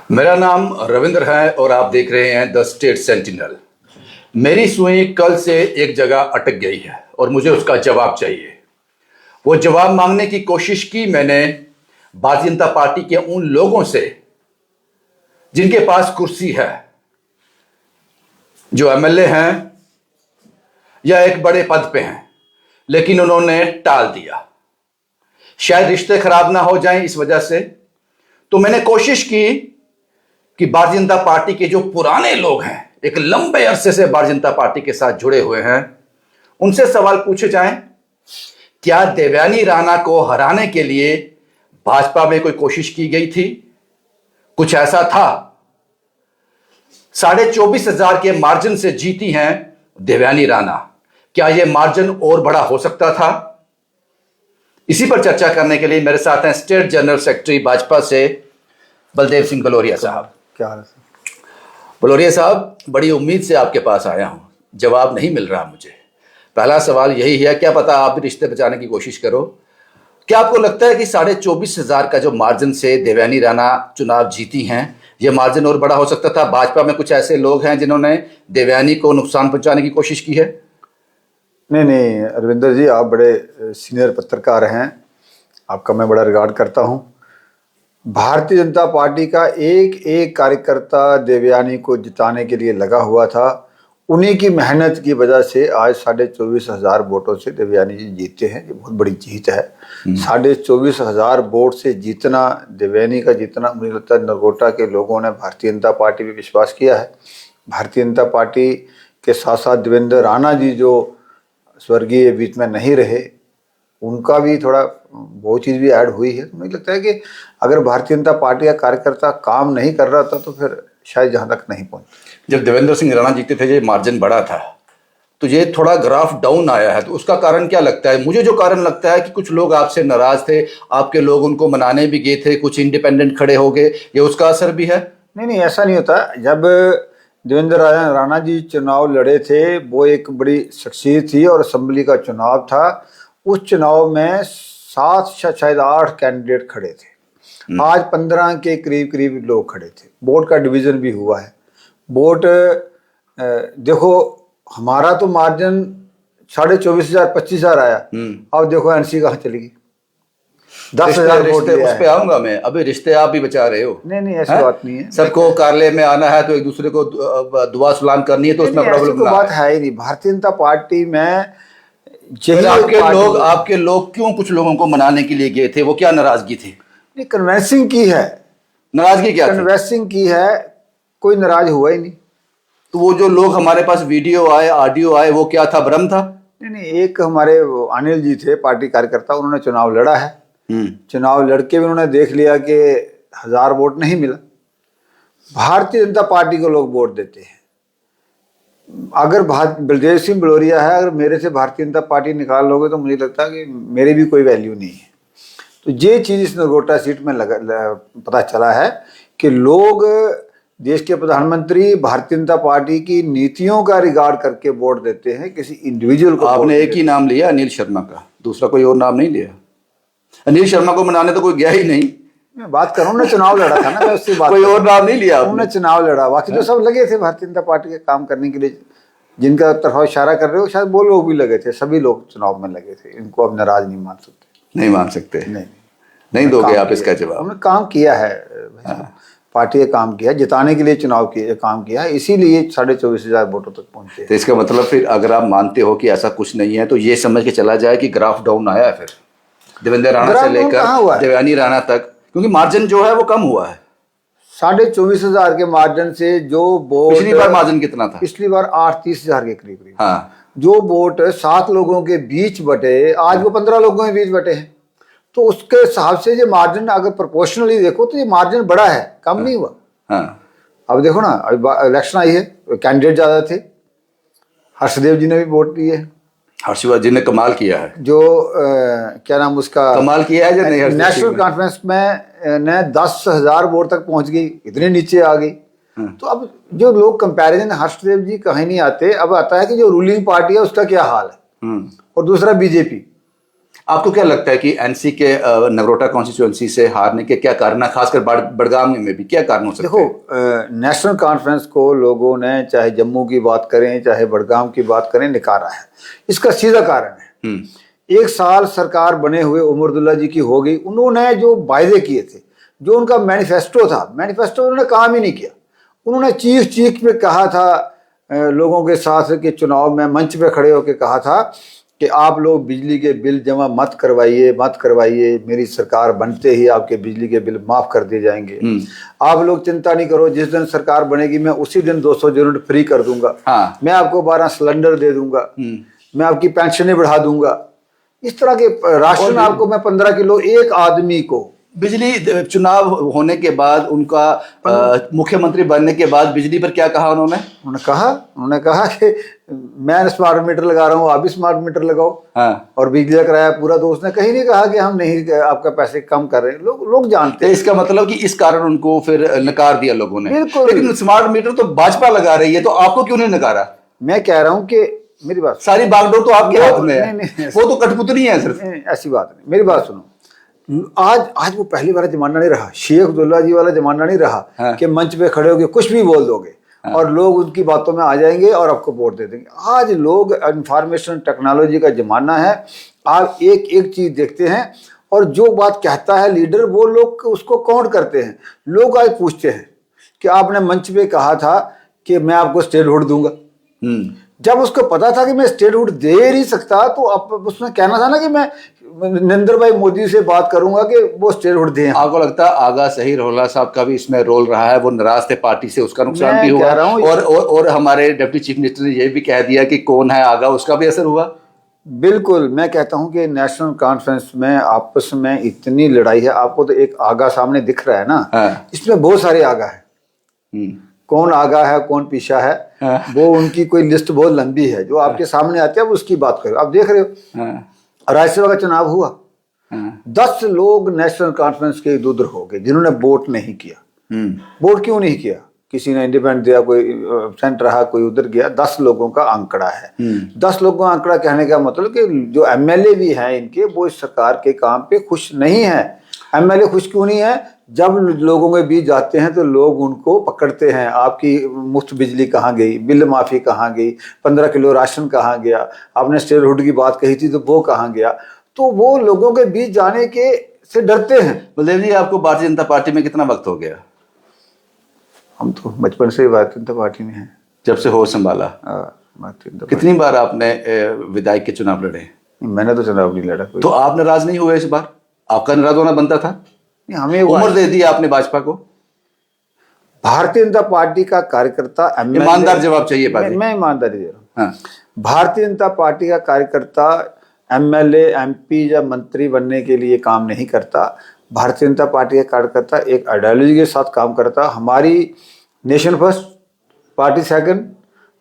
मेरा नाम रविंद्र है और आप देख रहे हैं द स्टेट सेंटिनल। मेरी सुई कल से एक जगह अटक गई है और मुझे उसका जवाब चाहिए। वो जवाब मांगने की कोशिश की मैंने भारतीय जनता पार्टी के उन लोगों से जिनके पास कुर्सी है, जो एमएलए हैं या एक बड़े पद पे हैं, लेकिन उन्होंने टाल दिया। शायद रिश्ते खराब ना हो जाएं इस वजह से। तो मैंने कोशिश की कि भारतीय जनता पार्टी के जो पुराने लोग हैं, एक लंबे अरसे से भारतीय जनता पार्टी के साथ जुड़े हुए हैं, उनसे सवाल पूछे जाएं। क्या देवयानी राणा को हराने के लिए भाजपा में कोई कोशिश की गई थी? कुछ ऐसा था। 24,500 के मार्जिन से जीती हैं देवयानी राणा। क्या यह मार्जिन और बड़ा हो सकता था? इसी पर चर्चा करने के लिए मेरे साथ हैं स्टेट जनरल सेक्रेटरी भाजपा से बलदेव सिंह बलोरिया साहब। क्या हाल है? बलोरिया साहब, बड़ी उम्मीद से आपके पास आया हूं, जवाब नहीं मिल रहा मुझे। पहला सवाल यही है, क्या पता आप भी रिश्ते बचाने की कोशिश करो। क्या आपको लगता है कि 24,500 का जो मार्जिन से देवयानी राणा चुनाव जीती हैं, यह मार्जिन और बड़ा हो सकता था? भाजपा में कुछ ऐसे लोग हैं जिन्होंने देवयानी को नुकसान पहुंचाने की कोशिश की है? नहीं रविंद्र जी, आप बड़े सीनियर पत्रकार हैं, आपका मैं बड़ा रिगार्ड करता हूं। भारतीय जनता पार्टी का एक एक कार्यकर्ता देवयानी को जिताने के लिए लगा हुआ था। उन्हीं की मेहनत की वजह से आज 24,500 वोटों से देवयानी जी जीते हैं। ये बहुत बड़ी जीत है। 24,500 वोट से जीतना, देवयानी का जीतना, मुझे लगता है नगरोटा के लोगों ने भारतीय जनता पार्टी पे विश्वास किया है। भारतीय जनता पार्टी के साथ साथ देवेंद्र राणा जी जो स्वर्गीय बीच में नहीं रहे, उनका भी थोड़ा वो चीज़ भी ऐड हुई है। मुझे लगता है कि अगर भारतीय जनता पार्टी का कार्यकर्ता काम नहीं कर रहा था तो फिर शायद जहाँ तक नहीं पहुँच। जब देवेंद्र सिंह राणा जीते थे, ये मार्जिन बड़ा था, तो ये थोड़ा ग्राफ डाउन आया है, तो उसका कारण क्या लगता है? मुझे जो कारण लगता है कि कुछ लोग आपसे नाराज थे, आपके लोग उनको मनाने भी गए थे, कुछ इंडिपेंडेंट खड़े हो गए, ये उसका असर भी है? नहीं, ऐसा नहीं होता। जब देवेंद्र राणा जी चुनाव लड़े थे, वो एक बड़ी शख्सियत थी और असेंबली का चुनाव था। उस चुनाव में 7 शायद 8 कैंडिडेट खड़े थे। आज 15 के करीब करीब लोग खड़े थे। वोट का डिवीजन भी हुआ है। वोट देखो, हमारा तो मार्जिन 24,500 25,000 आया। अब देखो एनसी कहाँ चली गई। 10,000 वोट उस पे आऊंगा मैं। अभी रिश्ते आप भी बचा रहे हो। नहीं ऐसी बात नहीं है। सबको कार्यालय में आना है तो एक दूसरे को दुआ सलाम करनी है, तो उसमें प्रॉब्लम ना बात है ही नहीं। भारतीय जनता पार्टी में आपके लोग क्यों कुछ लोगों को मनाने के लिए गए थे? वो क्या नाराजगी थी? नहीं, कन्वेंसिंग की है। नाराजगी क्या? कन्वेंसिंग की है, कोई नाराज हुआ ही नहीं। तो वो जो लोग हमारे पास वीडियो आए, ऑडियो आए, वो क्या था? भ्रम था? नहीं, एक हमारे अनिल जी थे पार्टी कार्यकर्ता, उन्होंने चुनाव लड़ा है। चुनाव लड़के भी उन्होंने देख लिया कि 1000 वोट नहीं मिला। भारतीय जनता पार्टी को लोग वोट देते हैं। अगर बलदेव सिंह बलोरिया है, अगर मेरे से भारतीय जनता पार्टी निकाल लोगे तो मुझे लगता है कि मेरी भी कोई वैल्यू नहीं है। तो ये चीज़ इस नगरोटा सीट में पता चला है कि लोग देश के प्रधानमंत्री भारतीय जनता पार्टी की नीतियों का रिगार्ड करके वोट देते हैं, किसी इंडिविजुअल को। आपने एक ही नाम लिया, अनिल शर्मा का, दूसरा कोई और नाम नहीं लिया। अनिल शर्मा को मनाने तो कोई गया ही नहीं। मैं बात करूं, उन्होंने चुनाव लड़ा था ना, मैं उससे बात कोई और नाम नहीं लिया। उन्होंने चुनाव लड़ा, बाकी तो सब लगे थे भारतीय जनता पार्टी के काम करने के लिए। जिनका तरफ इशारा कर रहे हो, शायद वो लोग भी लगे थे। सभी लोग चुनाव में लगे थे। इनको अब नाराज नहीं मान सकते। नहीं मान सकते? नहीं दोगे आप इसका जवाब? उन्होंने काम किया है, पार्टी ने काम किया, जिताने के लिए चुनाव किया, काम किया है, इसीलिए 24,500 वोटों तक पहुंचे। तो इसका मतलब फिर अगर आप मानते हो कि ऐसा कुछ नहीं है, तो ये समझ के चला जाए कि ग्राफ डाउन आया है फिर देवेंद्र राणा से लेकर देवयानी राणा तक, क्योंकि मार्जिन जो है वो कम हुआ है। 24,500 के मार्जिन से जो वोट, पिछली बार मार्जिन कितना था? पिछली बार 8-30,000 के करीब। हाँ। जो वोट 7 लोगों के बीच बटे, आज वो 15 लोगों के बीच बटे हैं। तो उसके हिसाब से ये मार्जिन अगर प्रोपोर्शनली देखो तो ये मार्जिन बड़ा है, कम नहीं हुआ। हाँ। अब देखो ना, अभी इलेक्शन आई है, कैंडिडेट ज्यादा थे। हर्षदेव जी ने भी वोट दिए। हर्षवर्धन जी ने कमाल किया है। जो क्या नाम उसका, कमाल किया है जो नहीं? नेशनल कॉन्फ्रेंस में ने 10,000 वोट तक पहुंच गई, इतने नीचे आ गई। तो अब जो लोग कंपैरिजन, हर्षदेव जी कहीं नहीं आते। अब आता है कि जो रूलिंग पार्टी है उसका क्या हाल है, और दूसरा बीजेपी। आपको क्या लगता है कि एनसी के नगरोटा कॉन्स्टिट्यूएंसी से हारने के क्या कारण है, खासकर बड़गाम में भी क्या कारण हो सकते देखो, हैं? नेशनल कॉन्फ्रेंस को लोगों ने चाहे जम्मू की बात करें चाहे बड़गाम की बात करें नकारा है। इसका सीधा कारण है, एक साल सरकार बने हुए उमर अब्दुल्ला जी की हो गई, उन्होंने जो वायदे किए थे, जो उनका मैनिफेस्टो था, मैनिफेस्टो उन्होंने काम ही नहीं किया। उन्होंने चीख चीख में कहा था लोगों के साथ कि चुनाव में मंच पे खड़े होकर कहा था कि आप लोग बिजली के बिल जमा मत करवाइए, मेरी सरकार बनते ही आपके बिजली के बिल माफ कर दिए जाएंगे। आप लोग चिंता नहीं करो, जिस दिन सरकार बनेगी मैं उसी दिन 200 यूनिट फ्री कर दूंगा। हाँ। मैं आपको 12 सिलेंडर दे दूंगा, मैं आपकी पेंशनें बढ़ा दूंगा, इस तरह के राशन आपको मैं 15 किलो एक आदमी को। बिजली चुनाव होने के बाद उनका मुख्यमंत्री बनने के बाद बिजली पर क्या कहा उन्होंने कहा कि मैं स्मार्ट मीटर लगा रहा हूँ, आप भी स्मार्ट मीटर लगाओ। हाँ। और बिजली का किराया पूरा। तो उसने कहीं नहीं कहा कि हम नहीं आपका पैसे कम कर रहे हैं। लोग जानते हैं। इसका मतलब कि इस कारण उनको फिर नकार दिया लोगों ने। बिल्कुल। लेकिन स्मार्ट मीटर तो भाजपा लगा रही है, तो आपको क्यों नहीं नकारा? मैं कह रहा हूँ कि मेरी बात, सारी बागडोर तो आपके हाथ में है। नहीं, वो तो कठपुतली है सिर्फ। ऐसी बात नहीं। मेरी बात सुनो, आज वो पहली वाला जमाना नहीं रहा, शेख अब्दुल्ला जी वाला जमाना नहीं रहा। हाँ। कि मंच पे खड़े होके कुछ भी बोल दोगे। हाँ। और लोग उनकी बातों में आ जाएंगे और आपको वोट दे देंगे। आज लोग इंफॉर्मेशन टेक्नोलॉजी का जमाना है, आप एक एक चीज देखते हैं और जो बात कहता है लीडर वो लोग उसको काउंट करते हैं। लोग आज पूछते हैं कि आपने मंच पे कहा था कि मैं आपको स्टेटहुड दूंगा। जब उसको पता था कि मैं स्टेटहुड दे ही नहीं सकता, तो अब उसने कहना था ना कि मैं नरेंद्र भाई मोदी से बात करूंगा कि वो स्टेटहुड दें। आपको लगता है आगा सही रोहला साहब का भी इसमें रोल रहा है? वो नाराज थे पार्टी से, उसका नुकसान भी हुआ। और हमारे डिप्टी चीफ मिनिस्टर ने यह भी कह दिया कि कौन है आगा, उसका भी असर हुआ। बिल्कुल। मैं कहता हूं कि नेशनल कॉन्फ्रेंस में आपस में इतनी लड़ाई है। आपको तो एक आगा सामने दिख रहा है ना। हाँ। इसमें बहुत सारे आगा है। कौन आगा है कौन पीछा है। हाँ। वो उनकी कोई लिस्ट बहुत लंबी है जो आपके सामने आती है। अब उसकी बात करो, आप देख रहे हो। हाँ। राज्यसभा का चुनाव हुआ। हाँ। 10 लोग नेशनल कॉन्फ्रेंस के इधर हो गए जिन्होंने वोट नहीं किया। वोट क्यों नहीं किया? किसी ने इंडिपेंडेंट दिया, कोई एब्सेंट रहा, कोई उधर गया। 10 लोगों का आंकड़ा है। 10 लोगों का आंकड़ा कहने का मतलब कि जो एमएलए भी हैं इनके, वो इस सरकार के काम पे खुश नहीं है। एमएलए खुश क्यों नहीं है? जब लोगों के बीच जाते हैं तो लोग उनको पकड़ते हैं। आपकी मुफ्त बिजली कहाँ गई, बिल माफी कहाँ गई, 15 किलो राशन कहाँ गया, आपने स्टेटहुड की बात कही थी तो वो कहाँ गया। तो वो लोगों के बीच जाने के से डरते हैं। बलदेव जी, आपको भारतीय जनता पार्टी में कितना वक्त हो गया? हम तो बचपन से ही भारतीय जनता पार्टी में हैं। जब से होश संभाला। कितनी बार आपने विधायक के चुनाव लड़े? मैंने तो चुनाव नहीं लड़ा। तो आप नाराज नहीं हुए इस बार? आपका नाराज होना बनता था। हमें उम्र दे दी आपने भाजपा को। भारतीय जनता पार्टी का कार्यकर्ता, ईमानदार जवाब चाहिए। मैं ईमानदारी दे रहा हूँ। हाँ। भारतीय जनता पार्टी का कार्यकर्ता एमएलए, एमपी या मंत्री बनने के लिए काम नहीं करता। भारतीय जनता पार्टी का कार्यकर्ता एक आइडियोलॉजी के साथ काम करता। हमारी नेशन फर्स्ट, पार्टी सेकंड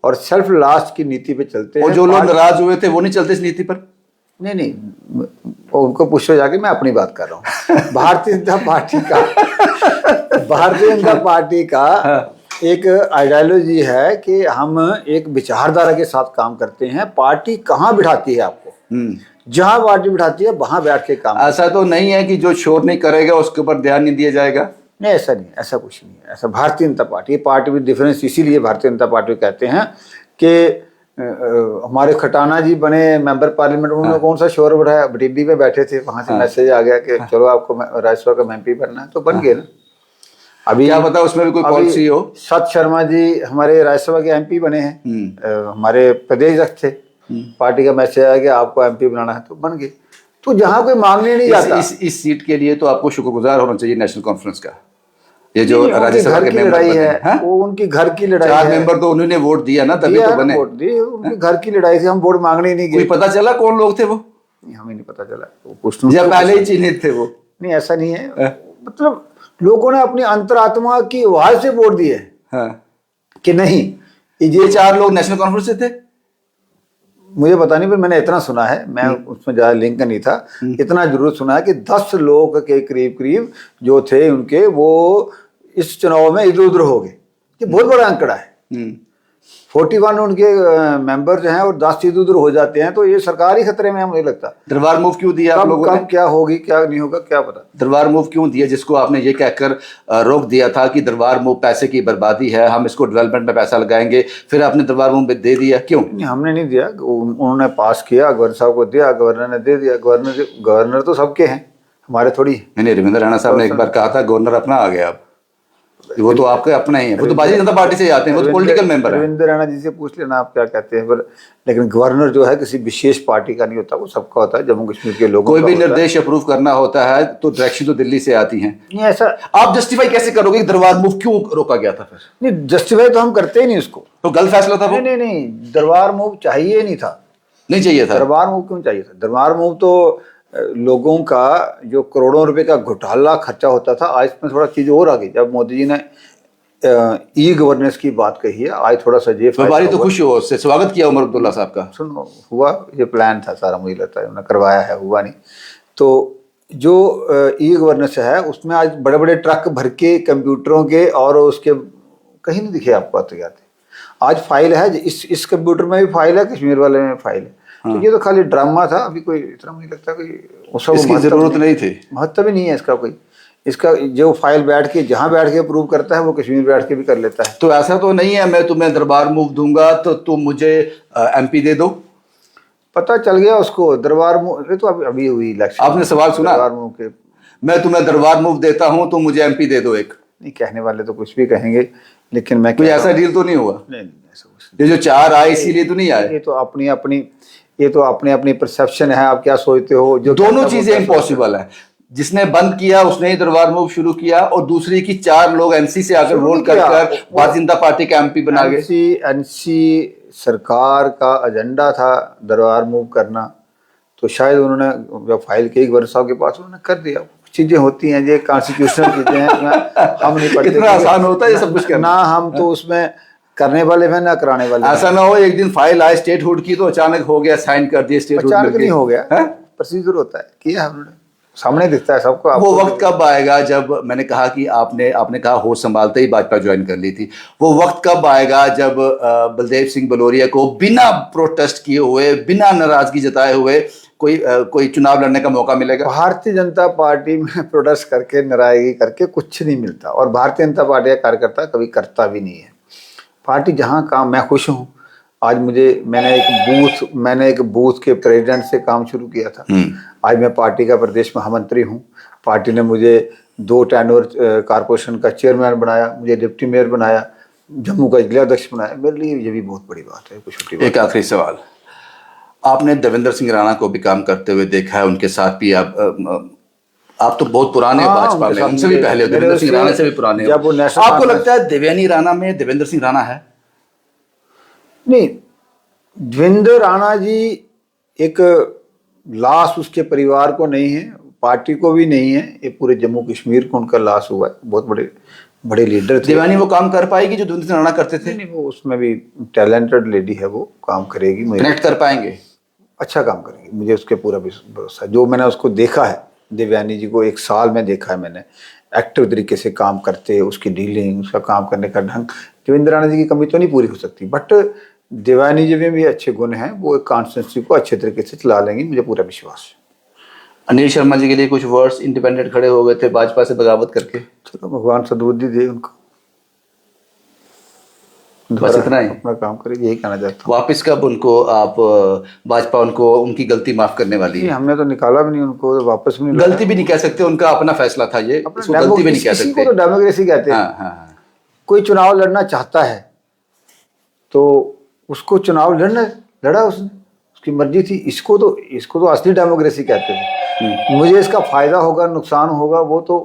और सेल्फ लास्ट की नीति पे चलते हैं। और जो लोग नाराज हुए थे वो नहीं चलते इस नीति पर? नहीं, उनको पूछो जाके, मैं अपनी बात कर रहा हूँ। भारतीय जनता पार्टी का एक आइडियोलॉजी है कि हम एक विचारधारा के साथ काम करते हैं। पार्टी कहाँ बिठाती है आपको, जहां पार्टी बिठाती है वहां बैठ के काम। ऐसा तो नहीं है कि जो शोर नहीं करेगा उसके ऊपर ध्यान नहीं दिया जाएगा? नहीं, ऐसा नहीं, ऐसा कुछ नहीं है। ऐसा Bharatiya Janata party with difference इसीलिए भारतीय जनता पार्टी कहते हैं कि हमारे खटाना जी बने मेंबर पार्लियामेंट, उन्होंने कौन सा शोर बढ़ाया? बटीडी में बैठे थे, वहां से मैसेज आ गया कि चलो आपको राज्यसभा का एमपी बनना है, तो बन गए ना। अभी क्या पता उसमें भी कोई पॉलिसी हो। सत शर्मा जी हमारे राज्यसभा के एमपी बने हैं। हमारे प्रदेश अध्यक्ष थे, पार्टी का मैसेज आया कि आपको एमपी बनाना है, तो बन गए। तो जहां कोई मांगने नहीं जाता। इस सीट के लिए तो आपको शुक्रगुजार होना चाहिए नेशनल कॉन्फ्रेंस का। ये जो राज्यसभा के मेंबर है, वो उनकी घर की लड़ाई है। 4 मेंबर तो उन्होंने वोट दिया ना, तभी तो बने। वोट दिए, उनकी घर की लड़ाई थी। हम वोट मांगने ही नहीं गए। कोई पता चला कौन लोग थे वो? हमें नहीं पता चला। या पहले ही चिन्हित थे वो? नहीं, ऐसा नहीं है। मतलब लोगों ने अपनी अंतरात्मा की आवाज से वोट दिए। हाँ। कि नहीं, ये 4 लोग नेशनल कॉन्फ्रेंस से थे। मुझे पता नहीं, पर मैंने इतना सुना है, मैं उसमें ज्यादा लिंक नहीं था। इतना जरूर सुना है कि 10 लोग के करीब जो थे उनके, वो इस चुनाव में इधर उधर हो गए। ये बहुत बड़ा आंकड़ा है। 41 उनके मेंबर जो हैं और 10 इधर उधर हो जाते हैं, तो ये सरकार ही खतरे में है, मुझे लगता है। दरबार मूव क्यों दिया आप कब लोगों ने? कब क्या होगी क्या नहीं होगा क्या पता। दरबार मूव क्यों दिया, जिसको आपने ये कहकर रोक दिया था कि दरबार मूव पैसे की बर्बादी है, हम इसको डेवलपमेंट में पैसा लगाएंगे, फिर आपने दरबार मूव दे दिया, क्यों? नहीं, हमने नहीं दिया, उन्होंने पास किया, गवर्नर साहब को दिया, गवर्नर ने दे दिया। गवर्नर तो सबके हैं, हमारे थोड़ी हैं। नहीं, रविंद्र राणा साहब ने एक बार कहा था गवर्नर अपना आ गया, अब वो तो आपके अपना ही है, वो तो भारतीय जनता पार्टी से आते हैं, वो तो पॉलिटिकल मेंबर है। रविंद्र राणा जी से पूछ लेना आप क्या कहते हैं, पर लेकिन गवर्नर जो है किसी विशेष पार्टी का नहीं होता, वो सबका होता है, जम्मू कश्मीर के लोगों कोई का भी होता है। निर्देश अप्रूव करना होता है तो डायरेक्शन तो दिल्ली से आती हैं। नहीं ऐसा आप जस्टिफाई कैसे करोगे कि दरबार मूव क्यों रोका गया था फिर? नहीं, जस्टिफाई तो हम करते ही नहीं उसको। तो गलत फैसला था वो? नहीं, दरबार मूव चाहिए नहीं था। नहीं चाहिए था। दरबार मूव क्यों चाहिए था? दरबार मूव तो लोगों का जो करोड़ों रुपए का घोटाला खर्चा होता था, आज में थोड़ा चीज और आ गई। जब मोदी जी ने ई गवर्नेंस की बात कही है, आज थोड़ा सा व्यापारी तो खुश हो, उससे स्वागत किया उमर अब्दुल्ला साहब का। सुनो, हुआ ये प्लान था सारा, मुझे लगता है उन्होंने करवाया है, हुआ नहीं। तो जो ई गवर्नेंस है उसमें आज बड़े बड़े ट्रक भर के कंप्यूटरों के, और उसके कहीं नहीं दिखे आपको आते जाते। आज फाइल है, इस कंप्यूटर में भी फाइल है, कश्मीर वाले में फाइल है। तो ये तो खाली ड्रामा था, अभी कोई इतना मुझे लगता कोई इसकी जरूरत नहीं थी, महत्व ही नहीं है इसका कोई। इसका जो फाइल बैठ के जहां बैठ के अप्रूव करता है वो कश्मीर बैठ के भी कर लेता है। तो ऐसा तो नहीं है मैं तुम्हें दरबार मूव दूंगा तो तुम मुझे एमपी दे दो? पता चल गया उसको दरबार मूव, तो अभी हुई इलेक्शन। आपने सवाल सुना? दरबार मूव के, मैं तुम्हें दरबार मूव देता हूं तो मुझे एमपी दे दो एक। नहीं, कहने वाले तो कुछ भी कहेंगे, लेकिन मैं कोई ऐसा डील तो नहीं हुआ? नहीं, ऐसा कुछ ये जो 4 आए इसीलिए तो नहीं आए? नहीं। ये तो अपनी अपनी परसेप्शन है, आप क्या सोचते हो। जो दोनों चीजें इम्पॉसिबल है। जिसने बंद किया उसने ही दरबार मूव शुरू किया, और दूसरी की 4 लोग एनसी से आकर वोट कर भारतीय जनता पार्टी का एमपी बना गए। एनसी सरकार का एजेंडा था दरबार मूव करना, तो शायद उन्होंने जब फाइल की गवर्नर साहब के पास, उन्होंने कर दिया। चीजें होती हैं, ये कॉन्स्टिट्यूशनल चीजें हैं, हम नहीं पढ़ते। कितना आसान होता है ये सब कुछ करना। ना हम तो उसमें करने वाले हैं ना कराने वाले। ऐसा ना हो एक दिन फाइल आए स्टेटहुड की तो अचानक हो गया, साइन कर दिया स्टेटहुड। अचानक नहीं हो गया, प्रोसीजर होता है, किया हमने, सामने दिखता है सबको। वो वक्त कब आएगा? जब मैंने कहा कि आपने कहा होश संभालते ही भाजपा ज्वाइन कर ली थी, वो वक्त कब आएगा जब बलदेव सिंह भदौरिया को बिना प्रोटेस्ट किए हुए, बिना नाराजगी जताए हुए कोई चुनाव लड़ने का मौका मिलेगा? भारतीय जनता पार्टी में प्रोटेस्ट करके, नाराजगी करके कुछ नहीं मिलता, और भारतीय जनता पार्टी का कार्यकर्ता कभी करता भी नहीं है। पार्टी जहाँ काम, मैं खुश हूँ। आज मैंने एक बूथ के प्रेसिडेंट से काम शुरू किया था। आज मैं पार्टी का प्रदेश महामंत्री हूँ। पार्टी ने मुझे 2 टेन्योर कारपोरेशन का चेयरमैन बनाया, मुझे डिप्टी मेयर बनाया, जम्मू का जिला अध्यक्ष बनाया। मेरे लिए ये भी बहुत बड़ी बात है, कुछ छोटी बात। एक आखिरी सवाल, आपने देवेंद्र सिंह राणा को भी काम करते हुए देखा है, उनके साथ भी आप तो बहुत पुराने हो भाजपा में, उनसे भी पहले हो, देवेंद्र सिंह राणा से भी पुराने हो। आपको लगता है देवयानी राणा में देवेंद्र सिंह राणा है? नहीं, देवेंद्र राणा जी एक लाश उसके परिवार को नहीं है, पार्टी को भी नहीं है, ये पूरे जम्मू कश्मीर को उनका लाश हुआ है। बहुत बड़े लीडर थे। देवयानी वो काम कर पाएगी जो देवेंद्र सिंह राणा करते थे? नहीं, वो उसमें भी टैलेंटेड लेडी है, वो काम करेगी, कनेक्ट कर पाएंगे, अच्छा काम करेगी, मुझे उसके पूरा भरोसा है। जो मैंने उसको देखा है, देवयानी जी को 1 साल में देखा है मैंने, एक्टिव तरीके से काम करते, उसकी डीलिंग, उसका काम करने का ढंग। देवेंद्र राणा जी की कमी तो नहीं पूरी हो सकती, बट देवयानी जी में भी अच्छे गुण हैं, वो एक कॉन्स्टिट्यूंसी को अच्छे तरीके से चला लेंगी, मुझे पूरा विश्वास है। अनिल शर्मा जी के लिए कुछ वर्ड्स, इंडिपेंडेंट खड़े हो गए थे भाजपा से बगावत करके, चलो भगवान सद्बुद्धि दे उनको, बस इतना ही अपना काम करेगी, यही कहना चाहता हूँ। वापस कब उनको आप भाजपा उनको उनकी गलती माफ करने वाली है? हमने तो निकाला भी नहीं उनको, तो वापस भी नहीं। गलती भी नहीं कह सकते, उनका अपना फैसला था ये, इसको गलती भी नहीं कह सकते। तो डेमोक्रेसी कहते हैं। हाँ। कोई चुनाव लड़ना चाहता है तो उसको चुनाव लड़ा उसने, उसकी मर्जी थी। इसको तो असली डेमोक्रेसी कहते हैं। मुझे इसका फायदा होगा, नुकसान होगा, वो तो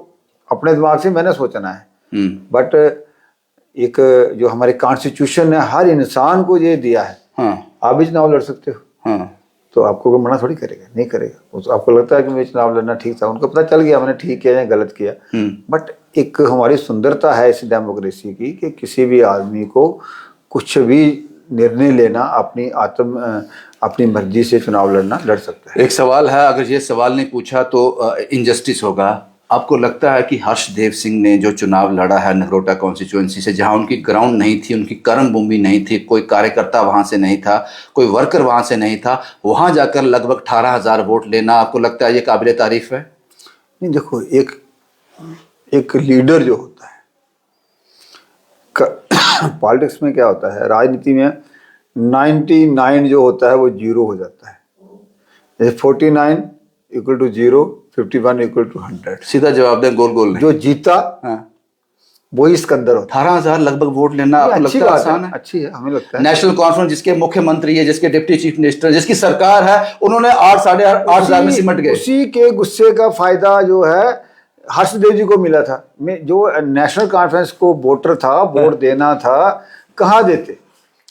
अपने दिमाग से मैंने सोचना है। बट एक जो हमारे कॉन्स्टिट्यूशन ने हर इंसान को ये दिया है, आप भी चुनाव लड़ सकते हो, तो आपको कोई मना थोड़ी करेगा, नहीं करेगा। आपको लगता है कि मुझे चुनाव लड़ना ठीक था, उनको पता चल गया मैंने ठीक किया या गलत किया। बट एक हमारी सुंदरता है इस डेमोक्रेसी की कि किसी भी आदमी को कुछ भी निर्णय लेना, अपनी मर्जी से चुनाव लड़ सकता है। एक सवाल है, अगर ये सवाल नहीं पूछा तो इनजस्टिस होगा, आपको लगता है कि हर्षदेव सिंह ने जो चुनाव लड़ा है नगरोटा कॉन्स्टिट्यूएंसी से, जहां उनकी ग्राउंड नहीं थी, उनकी कर्मभूमि नहीं थी, कोई कार्यकर्ता वहां से नहीं था, कोई वर्कर वहां से नहीं था, वहां जाकर लगभग 18,000 वोट लेना, आपको लगता है ये काबिले तारीफ है? नहीं, देखो, एक लीडर जो होता है, पॉलिटिक्स में क्या होता है, राजनीति में 99 जो होता है वो 0 हो जाता है। जैसे 49 इक्वल टू 0, 51 इक्वल टू 100। सीधा जवाब दें, गोल गोल नहीं। जो जीता हाँ। वही इसके अंदर होता 18,000 लगभग वोट लेना है। आपको अच्छी लगता है बात आसान है, है? अच्छी है, हमें लगता है। नेशनल कॉन्फ्रेंस जिसके मुख्यमंत्री है, जिसके डिप्टी चीफ मिनिस्टर, जिसकी सरकार है, उन्होंने 8,500 में सिमट गए। उसी के गुस्से का फायदा जो है हर्षदेव जी को मिला था। जो नेशनल कॉन्फ्रेंस को वोटर था, वोट देना था, कहाँ देते?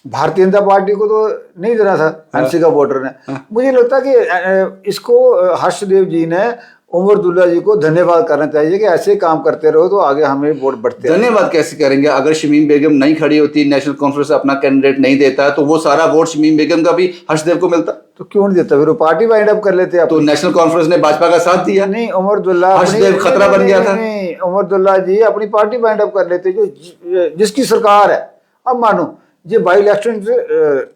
भारतीय जनता पार्टी को तो नहीं देना था एनसी का वोटर ने। मुझे लगता है कि इसको हर्षदेव जी ने उमर अब्दुल्ला जी को धन्यवाद करना चाहिए कि ऐसे काम करते रहो तो आगे हमें वोट बढ़ते हैं। धन्यवाद कैसे करेंगे? अगर शमीम बेगम नहीं खड़ी होती, नेशनल कॉन्फ्रेंस अपना कैंडिडेट नहीं देता, तो वो सारा वोट शमीम बेगम का भी हर्षदेव को मिलता। तो क्यों नहीं देता? फिर वो पार्टी वाइंड अप कर लेते। तो नेशनल कॉन्फ्रेंस ने भाजपा का साथ दिया। नहीं, उमर अब्दुल्ला, हर्षदेव खतरा बन गया था। नहीं, उमर अब्दुल्ला जी अपनी पार्टी वाइंड अप कर लेते। जो जिसकी सरकार है, अब मानो ये बाई इलेक्शन से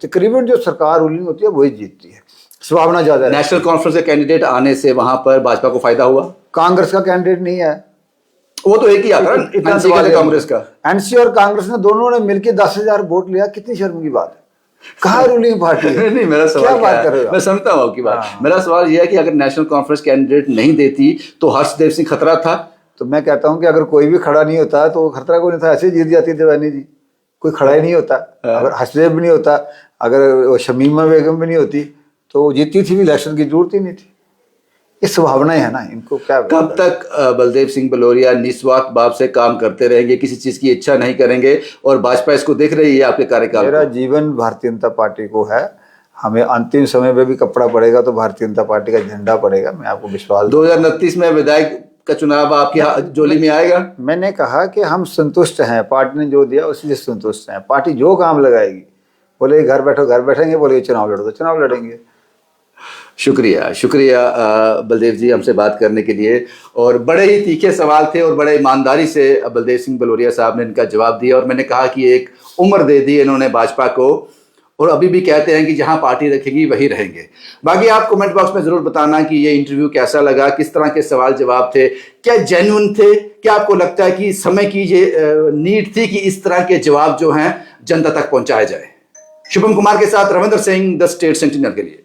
तकरीबन जो सरकार रूलिंग होती है वही जीतती है, संभावना ज्यादा है। नेशनल कॉन्फ्रेंस के कैंडिडेट आने से वहां पर भाजपा को फायदा हुआ? कांग्रेस का कैंडिडेट नहीं है, वो तो एक ही आता है, एनसी का कांग्रेस का। एनसी और कांग्रेस ने दोनों ने मिलकर 10,000 वोट लिया। कितनी शर्म की बात है। कहाँ रूलिंग पार्टी है? नहीं, मेरा सवाल क्या क्या बात कर रहे है? हो? मैं समझता हूँ आपकी बात। हाँ। मेरा सवाल यह है कि अगर नेशनल कॉन्फ्रेंस कैंडिडेट नहीं देती तो हर्षदेव सिंह खतरा था? तो मैं कहता हूँ कि अगर कोई भी खड़ा नहीं होता तो खतरा कोई नहीं था, ऐसे जीत जाती देवानी जी। कोई खड़ा ही नहीं होता। अगर हर्षदेव भी नहीं होता, अगर शमीमा बेगम भी नहीं होती तो जीतती थी भी, इलेक्शन की जरूरत ही नहीं थी। ये संभावनाएं है ना, इनको क्या। कब तक बलदेव सिंह भलोरिया निस्वार्थ भाव से काम करते रहेंगे, किसी चीज की इच्छा नहीं करेंगे, और भाजपा इसको देख रही है आपके कार्यकाल? मेरा जीवन भारतीय जनता पार्टी को है। हमें अंतिम समय में भी कपड़ा पड़ेगा तो भारतीय जनता पार्टी का झंडा पड़ेगा, मैं आपको विश्वास। 2029 में विधायक का चुनाव आपकी जोली में आएगा? मैंने कहा कि हम संतुष्ट हैं, पार्टी ने जो दिया उसी से संतुष्ट हैं। पार्टी जो काम लगाएगी, बोले घर बैठो घर बैठेंगे, बोले चुनाव लड़ो तो चुनाव लड़ेंगे। शुक्रिया, शुक्रिया बलदेव जी हमसे बात करने के लिए। और बड़े ही तीखे सवाल थे और बड़े ईमानदारी से बलदेव सिंह भलोरिया साहब ने इनका जवाब दिया। और मैंने कहा कि एक उम्र दे दी इन्होंने भाजपा को, और अभी भी कहते हैं कि जहां पार्टी रखेगी वही रहेंगे। बाकी आप कमेंट बॉक्स में जरूर बताना कि ये इंटरव्यू कैसा लगा, किस तरह के सवाल जवाब थे, क्या जेन्युइन थे, क्या आपको लगता है कि समय की ये नीड थी कि इस तरह के जवाब जो हैं जनता तक पहुंचाए जाए। शुभम कुमार के साथ Ravindra Singh, the state sentinel के लिए।